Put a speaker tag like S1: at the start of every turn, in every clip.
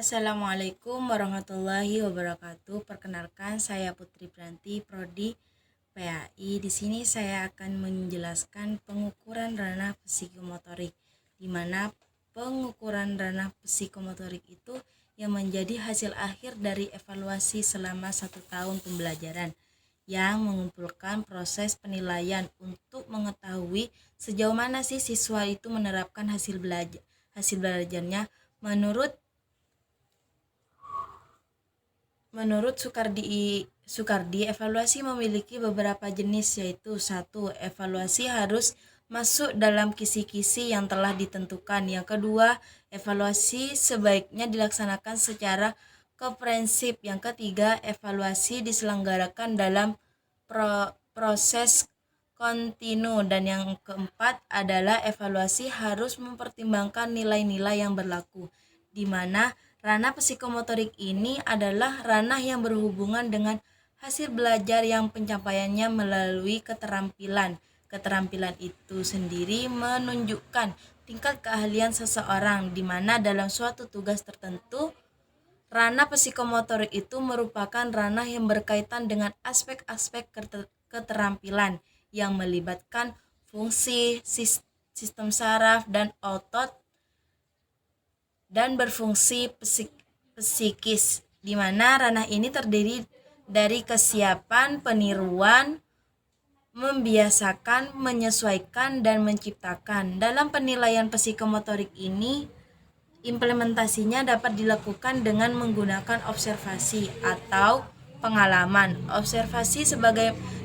S1: Assalamualaikum warahmatullahi wabarakatuh. Perkenalkan, saya Putri Pranti, Prodi PAI. Di sini saya akan menjelaskan pengukuran ranah psikomotorik, di mana pengukuran ranah psikomotorik itu yang menjadi hasil akhir dari evaluasi selama 1 tahun pembelajaran yang mengumpulkan proses penilaian untuk mengetahui sejauh mana sih siswa itu menerapkan hasil belajarnya. Menurut Sukardi, evaluasi memiliki beberapa jenis, yaitu 1. Evaluasi harus masuk dalam kisi-kisi yang telah ditentukan. Yang kedua, evaluasi sebaiknya dilaksanakan secara komprehensif. Yang ketiga, evaluasi diselenggarakan dalam proses kontinu. Dan yang keempat adalah evaluasi harus mempertimbangkan nilai-nilai yang berlaku, di mana ranah psikomotorik ini adalah ranah yang berhubungan dengan hasil belajar yang pencapaiannya melalui keterampilan. Keterampilan itu sendiri menunjukkan tingkat keahlian seseorang, di mana dalam suatu tugas tertentu, ranah psikomotorik itu merupakan ranah yang berkaitan dengan aspek-aspek keterampilan yang melibatkan fungsi, sistem saraf, dan otot, dan berfungsi psikis, di mana ranah ini terdiri dari kesiapan, peniruan, membiasakan, menyesuaikan, dan menciptakan. Dalam penilaian psikomotorik ini, implementasinya dapat dilakukan dengan menggunakan observasi atau pengalaman. Observasi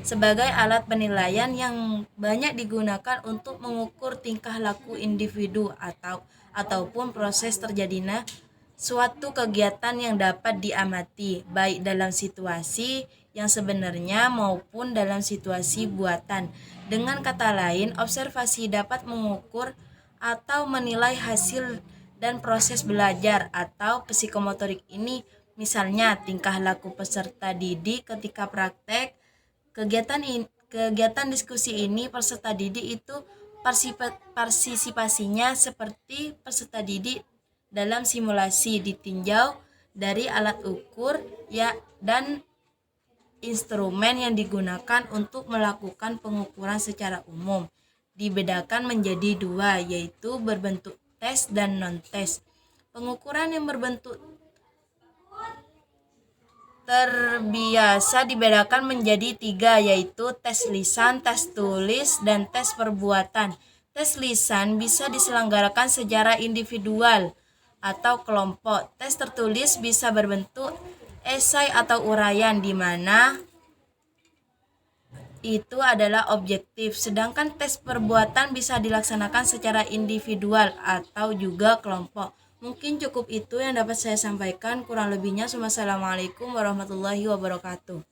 S1: sebagai alat penilaian yang banyak digunakan untuk mengukur tingkah laku individu ataupun proses terjadinya suatu kegiatan yang dapat diamati, baik dalam situasi yang sebenarnya maupun dalam situasi buatan. Dengan kata lain, observasi dapat mengukur atau menilai hasil dan proses belajar atau psikomotorik ini, misalnya tingkah laku peserta didik ketika praktek. Kegiatan diskusi ini peserta didik itu partisipasinya seperti peserta didik dalam simulasi ditinjau dari alat ukur dan instrumen yang digunakan untuk melakukan pengukuran secara umum. Dibedakan menjadi 2, yaitu berbentuk tes dan non-tes. Pengukuran yang berbentuk terbiasa dibedakan menjadi 3, yaitu tes lisan, tes tulis, dan tes perbuatan. Tes lisan bisa diselenggarakan secara individual atau kelompok. Tes tertulis bisa berbentuk esai atau uraian, di mana itu adalah objektif. Sedangkan tes perbuatan bisa dilaksanakan secara individual atau juga kelompok. Mungkin cukup itu yang dapat saya sampaikan. Kurang lebihnya, wassalamualaikum warahmatullahi wabarakatuh.